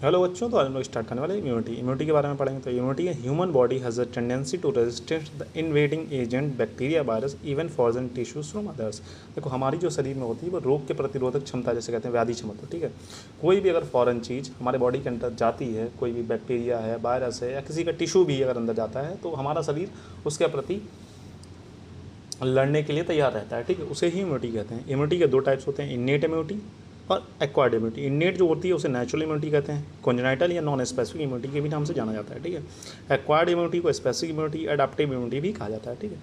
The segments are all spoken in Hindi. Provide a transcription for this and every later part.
हेलो बच्चों, तो आज हम लोग स्टार्ट करने वाले इम्यूनिटी। इम्यूनिटी के बारे में पढ़ेंगे। तो इम्यूनिटी है human body has a tendency to resistance the invading agent bacteria virus even foreign tissues from others. देखो हमारी जो शरीर में होती है वो रोग के प्रतिरोधक क्षमता, जैसे कहते हैं व्याधि क्षमता, ठीक है। कोई भी अगर फॉरेन चीज़ हमारे बॉडी के अंदर जाती है, कोई भी बैक्टीरिया है, वायरस है, या किसी का टिश्यू भी अगर अंदर जाता है, तो हमारा शरीर उसके प्रति लड़ने के लिए तैयार रहता है, ठीक है। उसे ही इम्यूनिटी कहते हैं। इम्यूनिटी के दो टाइप्स होते हैं, इन्नेट इम्यूनिटी और एक्वायर्ड इम्यूनिटी। इन्नेट जो होती है उसे नेचुरल इम्यूनिटी कहते हैं, कॉन्जेनाइटल या नॉन स्पेसिफिक इम्यूनिटी के भी नाम से जाना जाता है, ठीक है। एक्वायर्ड इम्यूनिटी को स्पेसिफिक इम्यूनिटी, अडैप्टिव इम्यूनिटी भी कहा जाता है, ठीक है।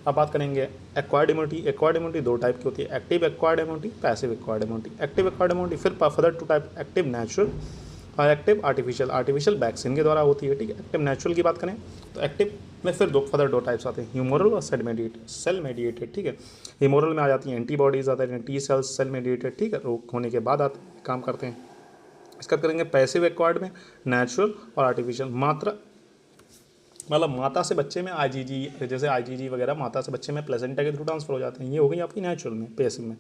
अब बात करेंगे एक्वायर्ड इम्यूनिटी। एक्वायर्ड इम्यूनिटी दो टाइप की होती है, active acquired immunity, passive acquired immunity. Active acquired immunity फिर further two type, active natural और एक्टिव आर्टिफिशियल। आर्टिफिशियल वैक्सीन के द्वारा होती है, ठीक है। एक्टिव नेचुरल की बात करें तो एक्टिव में फिर दो टाइप्स आते हैं, ह्यूमोरल और सेल मेडिएटेड, ठीक है। ह्यूमोरल में आ जाती हैं एंटीबॉडीज, आते हैं टी सेल्स, सेल मेडिएटेड, ठीक है, रोग होने के बाद आते काम करते हैं। इसका करेंगे पैसिव एक्वायर्ड में नेचुरल और आर्टिफिशियल। मात्रा मतलब माता से बच्चे में आईजीजी, जैसे आईजीजी वगैरह माता से बच्चे में प्लेसेंटा के थ्रू ट्रांसफर हो जाते हैं, ये हो गई आपकी नेचुरल में, पैसिव में।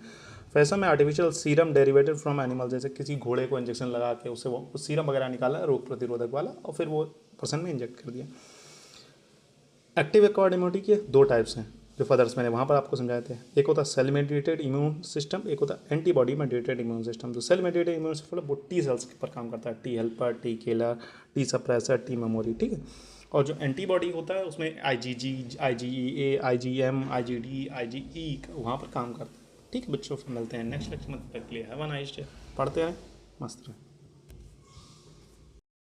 फैशन में artificial serum derivated from animal, जैसे किसी घोड़े को इंजेक्शन लगा के उससे वो सीरम वगैरह निकाला रोग प्रतिरोधक वाला और फिर वो पर्सन में इंजेक्ट कर दिया। एक्टिव एक्वायर्ड इम्यूनिटी के दो टाइप्स हैं जो फर्दर्स मैंने वहाँ पर आपको समझाए थे। एक होता है सेल मेडिएटेड इम्यून सिस्टम, एक होता है एंटीबॉडी मेडिएटेड इम्यून सिस्टम। तो सेल मेडिएटेड इम्यून सिस्टम वो टी सेल्स के ऊपर काम करता है, T helper, T killer, T suppressor, T memory, ठीक है। और जो एंटीबॉडी होता है उसमें IgG, IgA, IgM, IgD, IgE वहाँ पर काम करता है, ठीक है बच्चों। फिर मिलते हैं नेक्स्ट लेक्चर में, तब तक के लिए हैव अ नाइस डे। पढ़ते हैं, मस्त रहें।